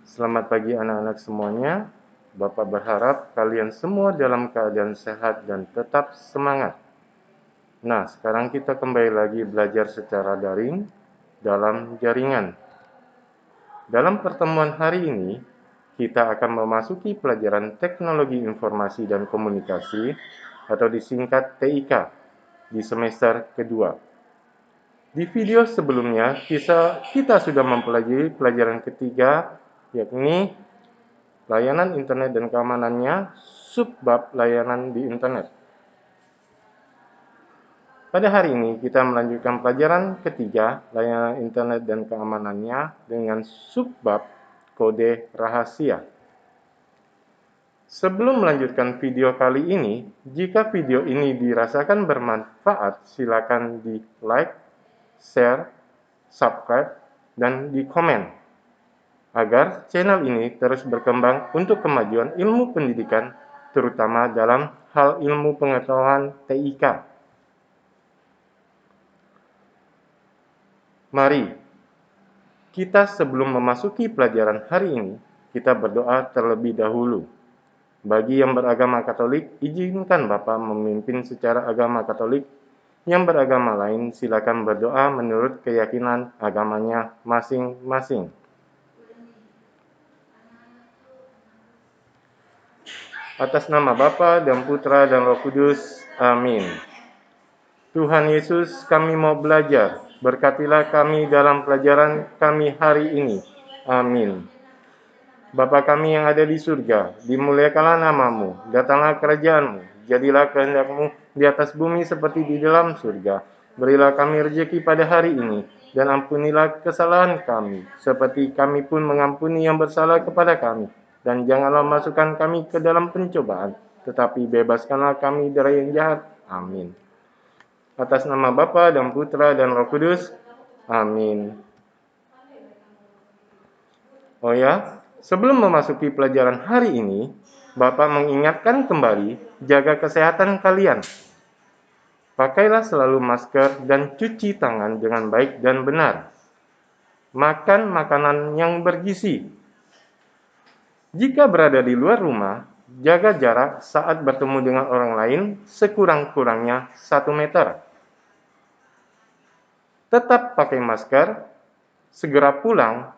Selamat pagi anak-anak semuanya. Bapak berharap kalian semua dalam keadaan sehat dan tetap semangat. Nah, sekarang kita kembali lagi belajar secara daring dalam jaringan. Dalam pertemuan hari ini, kita akan memasuki pelajaran Teknologi Informasi dan Komunikasi atau disingkat TIK di semester kedua. Di video sebelumnya, kita sudah mempelajari pelajaran ketiga, yakni layanan internet dan keamanannya, subbab layanan di internet. Pada hari ini, kita melanjutkan pelajaran ketiga, layanan internet dan keamanannya, dengan subbab kode rahasia. Sebelum melanjutkan video kali ini, jika video ini dirasakan bermanfaat, silakan di like, share, subscribe, dan di komen, agar channel ini terus berkembang untuk kemajuan ilmu pendidikan, terutama dalam hal ilmu pengetahuan TIK. Mari, kita sebelum memasuki pelajaran hari ini, kita berdoa terlebih dahulu. Bagi yang beragama Katolik, izinkan Bapak memimpin secara agama Katolik. Yang beragama lain, silakan berdoa menurut keyakinan agamanya masing-masing. Atas nama Bapa dan Putra dan Roh Kudus. Amin. Tuhan Yesus, kami mau belajar. Berkatilah kami dalam pelajaran kami hari ini. Amin. Bapa kami yang ada di surga, dimuliakanlah namamu, datanglah kerajaanmu, jadilah kehendakmu di atas bumi seperti di dalam surga. Berilah kami rezeki pada hari ini, dan ampunilah kesalahan kami, seperti kami pun mengampuni yang bersalah kepada kami. Dan janganlah masukkan kami ke dalam pencobaan, tetapi bebaskanlah kami dari yang jahat. Amin. Atas nama Bapa dan Putra dan Roh Kudus. Amin. Oh ya, sebelum memasuki pelajaran hari ini, Bapak mengingatkan kembali, jaga kesehatan kalian. Pakailah selalu masker dan cuci tangan dengan baik dan benar. Makan makanan yang bergizi. Jika berada di luar rumah, jaga jarak saat bertemu dengan orang lain sekurang-kurangnya 1 meter. Tetap pakai masker, segera pulang,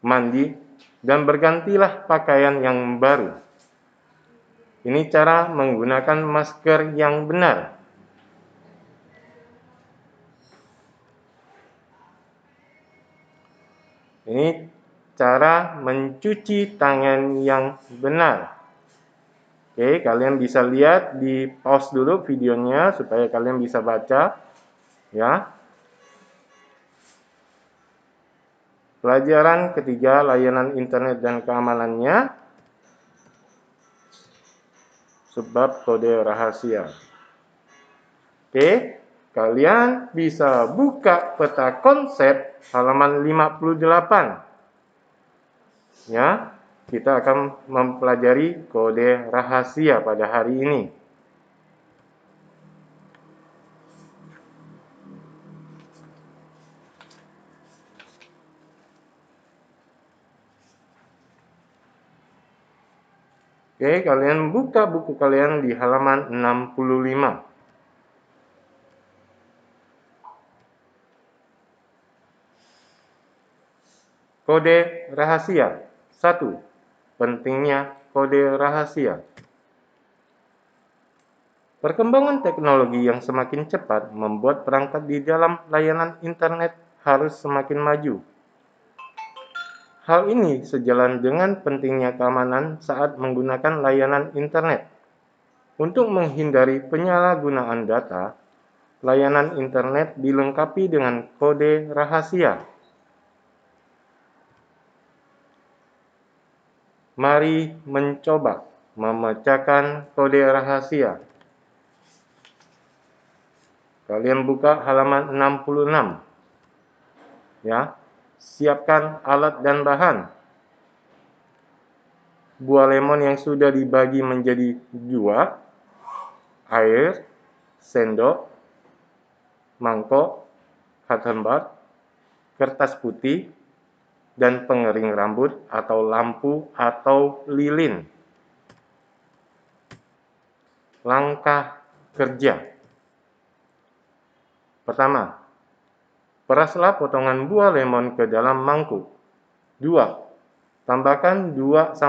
mandi, dan bergantilah pakaian yang baru. Ini cara menggunakan masker yang benar. Ini cara mencuci tangan yang benar. Oke, kalian bisa lihat di pause dulu videonya supaya kalian bisa baca, ya. Pelajaran ketiga, layanan internet dan keamanannya, sebab kode rahasia. Oke, kalian bisa buka peta konsep halaman 58. Ya, kita akan mempelajari kode rahasia pada hari ini. Oke, kalian buka buku kalian di halaman 65. Kode rahasia. 1. Pentingnya kode rahasia. Perkembangan teknologi yang semakin cepat membuat perangkat di dalam layanan internet harus semakin maju. Hal ini sejalan dengan pentingnya keamanan saat menggunakan layanan internet. Untuk menghindari penyalahgunaan data, layanan internet dilengkapi dengan kode rahasia. Mari mencoba memecahkan kode rahasia. Kalian buka halaman 66. Ya. Siapkan alat dan bahan. Buah lemon yang sudah dibagi menjadi 2, air, sendok, mangkok, cotton bud, kertas putih, dan pengering rambut atau lampu atau lilin. Langkah kerja. Pertama, peraslah potongan buah lemon ke dalam mangkuk. 2. Tambahkan 2-3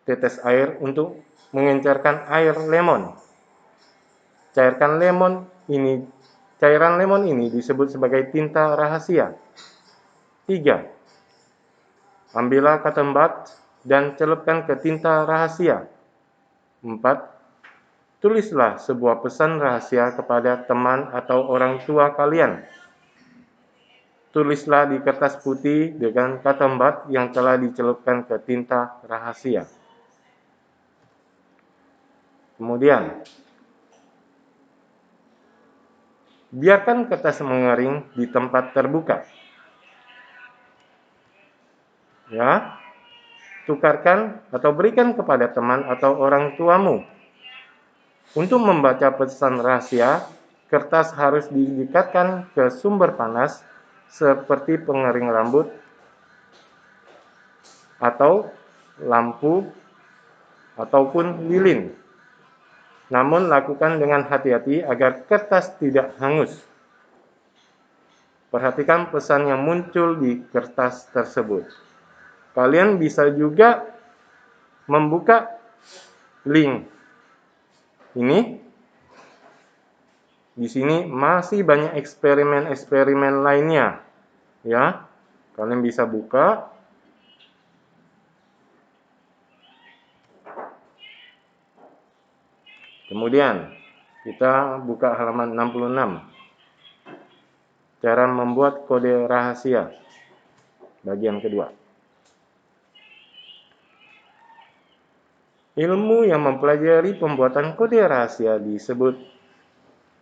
tetes air untuk mengencerkan air lemon. Cairan lemon ini disebut sebagai tinta rahasia. 3. Ambillah cotton bud dan celupkan ke tinta rahasia. 4. Tulislah sebuah pesan rahasia kepada teman atau orang tua kalian. Tulislah di kertas putih dengan cotton bud yang telah dicelupkan ke tinta rahasia. Kemudian, biarkan kertas mengering di tempat terbuka. Ya, tukarkan atau berikan kepada teman atau orang tuamu. Untuk membaca pesan rahasia, kertas harus diikatkan ke sumber panas seperti pengering rambut atau lampu ataupun lilin. Namun lakukan dengan hati-hati agar kertas tidak hangus. Perhatikan pesan yang muncul di kertas tersebut. Kalian bisa juga membuka link ini. Di sini masih banyak eksperimen-eksperimen lainnya, ya. Kalian bisa buka. Kemudian kita buka halaman 66. Cara membuat kode rahasia. Bagian kedua. Ilmu yang mempelajari pembuatan kode rahasia disebut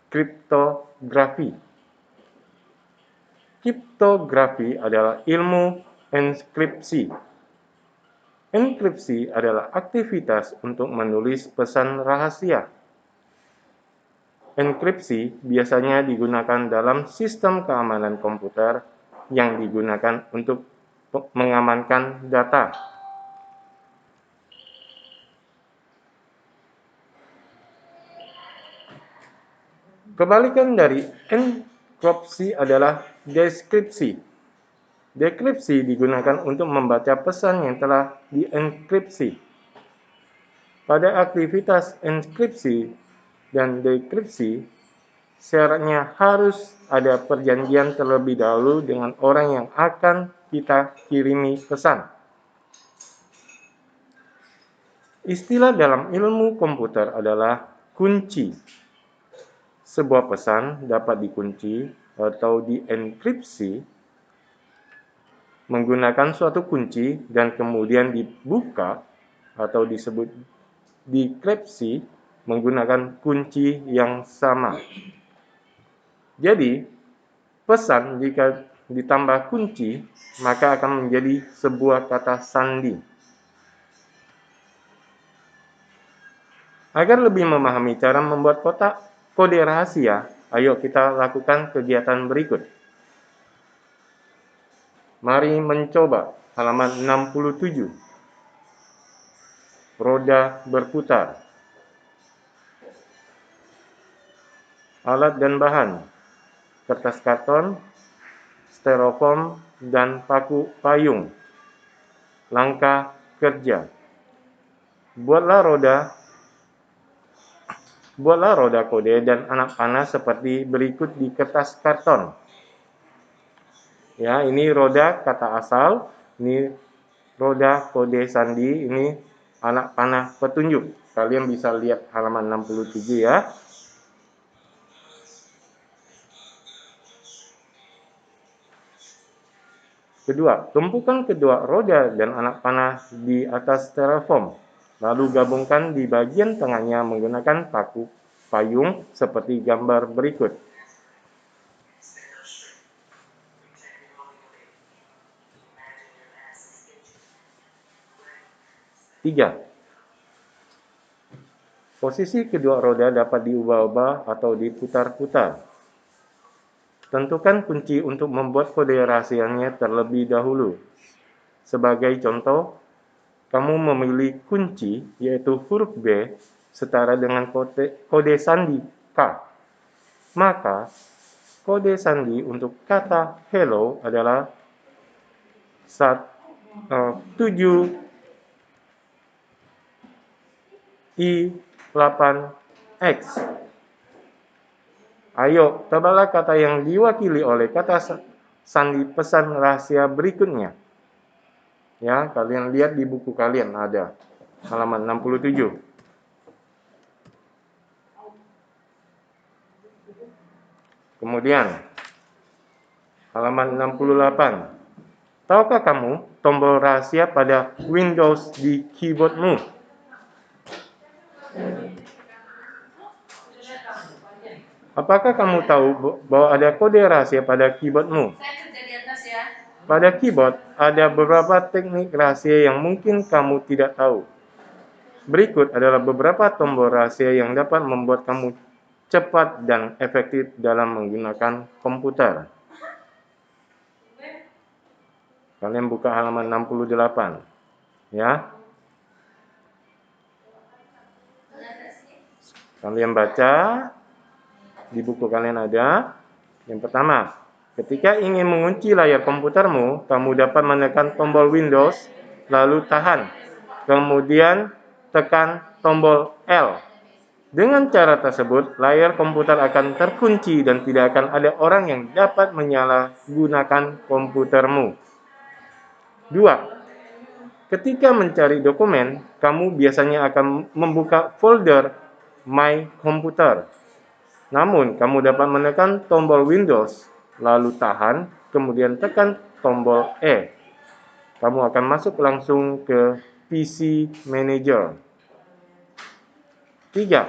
kriptografi. Kriptografi adalah ilmu enkripsi. Enkripsi adalah aktivitas untuk menulis pesan rahasia. Enkripsi biasanya digunakan dalam sistem keamanan komputer yang digunakan untuk mengamankan data. Kebalikan dari enkripsi adalah deskripsi. Dekripsi digunakan untuk membaca pesan yang telah dienkripsi. Pada aktivitas enkripsi dan dekripsi, syaratnya harus ada perjanjian terlebih dahulu dengan orang yang akan kita kirimi pesan. Istilah dalam ilmu komputer adalah kunci. Sebuah pesan dapat dikunci atau dienkripsi menggunakan suatu kunci dan kemudian dibuka atau disebut dekripsi menggunakan kunci yang sama. Jadi, pesan jika ditambah kunci maka akan menjadi sebuah kata sandi. Agar lebih memahami cara membuat kode rahasia, ayo kita lakukan kegiatan berikut. Mari mencoba halaman 67. Roda berputar. Alat dan bahan: kertas karton, styrofoam, dan paku payung. Langkah kerja. Buatlah roda kode dan anak panah seperti berikut di kertas karton. Ya, ini roda kata asal, ini roda kode sandi, ini anak panah petunjuk. Kalian bisa lihat halaman 67 ya. Kedua, tumpukan kedua roda dan anak panah di atas styrofoam. Lalu gabungkan di bagian tengahnya menggunakan paku payung seperti gambar berikut. Tiga. Posisi kedua roda dapat diubah-ubah atau diputar-putar. Tentukan kunci untuk membuat kode rahasianya terlebih dahulu. Sebagai contoh, kamu memilih kunci, yaitu huruf B, setara dengan kode sandi K. Maka, kode sandi untuk kata hello adalah 7I8X. Ayo, tebalah kata yang diwakili oleh kata sandi pesan rahasia berikutnya. Ya, kalian lihat di buku kalian ada halaman 67. Kemudian halaman 68. Tahukah kamu tombol rahasia pada Windows di keyboardmu? Apakah kamu tahu bahwa ada kode rahasia pada keyboardmu? Pada keyboard, ada beberapa teknik rahasia yang mungkin kamu tidak tahu. Berikut adalah beberapa tombol rahasia yang dapat membuat kamu cepat dan efektif dalam menggunakan komputer. Kalian buka halaman 68. Ya. Kalian baca. Di buku kalian ada. Yang pertama, ketika ingin mengunci layar komputermu, kamu dapat menekan tombol Windows, lalu tahan. Kemudian tekan tombol L. Dengan cara tersebut, layar komputer akan terkunci dan tidak akan ada orang yang dapat menyalahgunakan komputermu. 2. Ketika mencari dokumen, kamu biasanya akan membuka folder My Computer. Namun, kamu dapat menekan tombol Windows, lalu tahan, kemudian tekan tombol E. Kamu akan masuk langsung ke PC Manager. 3.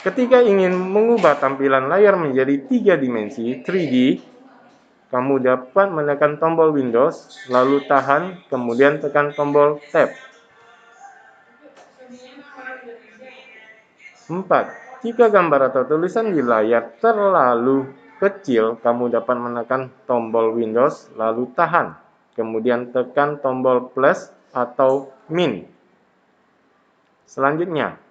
Ketika ingin mengubah tampilan layar menjadi 3 dimensi 3D, kamu dapat menekan tombol Windows, lalu tahan, kemudian tekan tombol Tab. 4. Jika gambar atau tulisan di layar terlalu kecil, kamu dapat menekan tombol Windows, lalu tahan, kemudian tekan tombol plus atau min. Selanjutnya,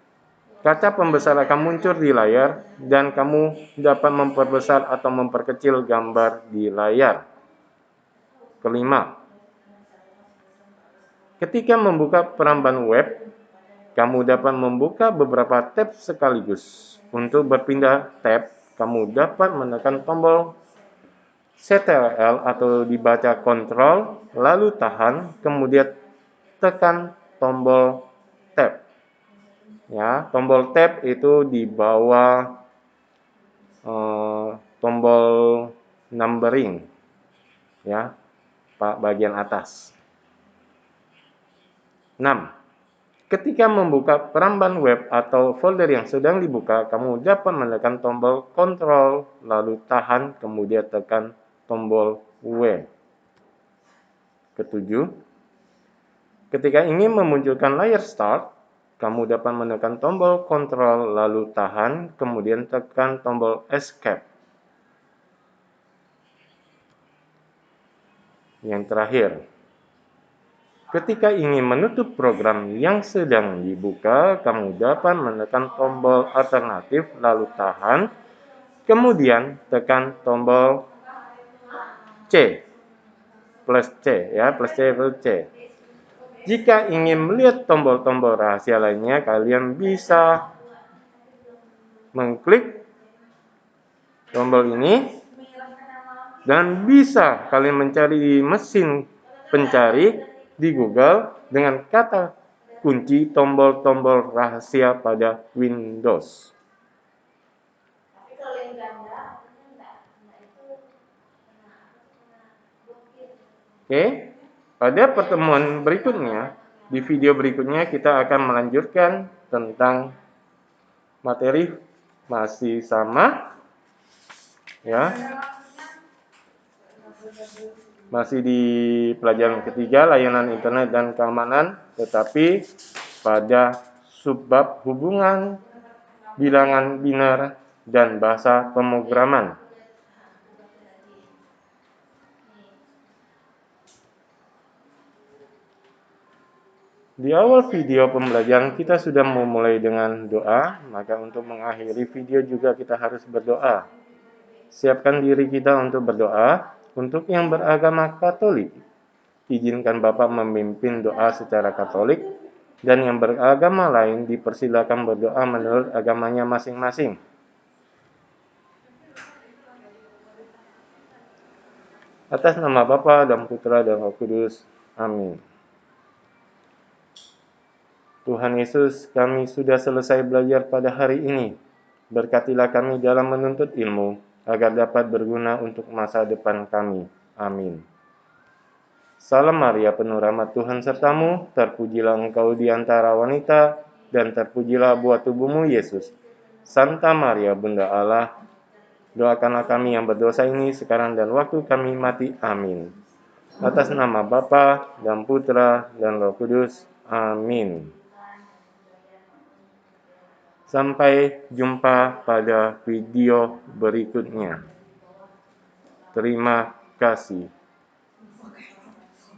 kaca pembesar akan muncul di layar dan kamu dapat memperbesar atau memperkecil gambar di layar. Kelima, ketika membuka peramban web, kamu dapat membuka beberapa tab sekaligus. Untuk berpindah tab, kamu dapat menekan tombol Ctrl atau dibaca Ctrl, lalu tahan, kemudian tekan tombol tab. Ya, tombol tab itu di bawah tombol numbering, ya, bagian atas. 6. Ketika membuka peramban web atau folder yang sedang dibuka, kamu dapat menekan tombol Ctrl, lalu tahan, kemudian tekan tombol W. Ketujuh, ketika ingin memunculkan layar Start, kamu dapat menekan tombol Ctrl, lalu tahan, kemudian tekan tombol Escape. Yang terakhir, ketika ingin menutup program yang sedang dibuka, kamu dapat menekan tombol alternatif, lalu tahan, kemudian tekan tombol C, plus C, ya, plus C, plus C. Jika ingin melihat tombol-tombol rahasia lainnya, kalian bisa mengklik tombol ini dan bisa kalian mencari di mesin pencari di Google dengan kata kunci tombol-tombol rahasia pada Windows. Oke, pada pertemuan berikutnya, di video berikutnya kita akan melanjutkan tentang materi masih sama, ya, masih di pelajaran ketiga layanan internet dan keamanan, tetapi pada subbab hubungan bilangan biner dan bahasa pemrograman. Di awal video pembelajaran kita sudah memulai dengan doa, maka untuk mengakhiri video juga kita harus berdoa. Siapkan diri kita untuk berdoa. Untuk yang beragama Katolik, izinkan Bapak memimpin doa secara Katolik, dan yang beragama lain dipersilakan berdoa menurut agamanya masing-masing. Atas nama Bapa dan Putra dan Roh Kudus. Amin. Tuhan Yesus, kami sudah selesai belajar pada hari ini. Berkatilah kami dalam menuntut ilmu, agar dapat berguna untuk masa depan kami. Amin. Salam Maria, penuh rahmat Tuhan sertamu, terpujilah engkau di antara wanita, dan terpujilah buah tubuhmu Yesus. Santa Maria, Bunda Allah, doakanlah kami yang berdosa ini sekarang dan waktu kami mati. Amin. Atas nama Bapa dan Putra dan Roh Kudus. Amin. Sampai jumpa pada video berikutnya. Terima kasih.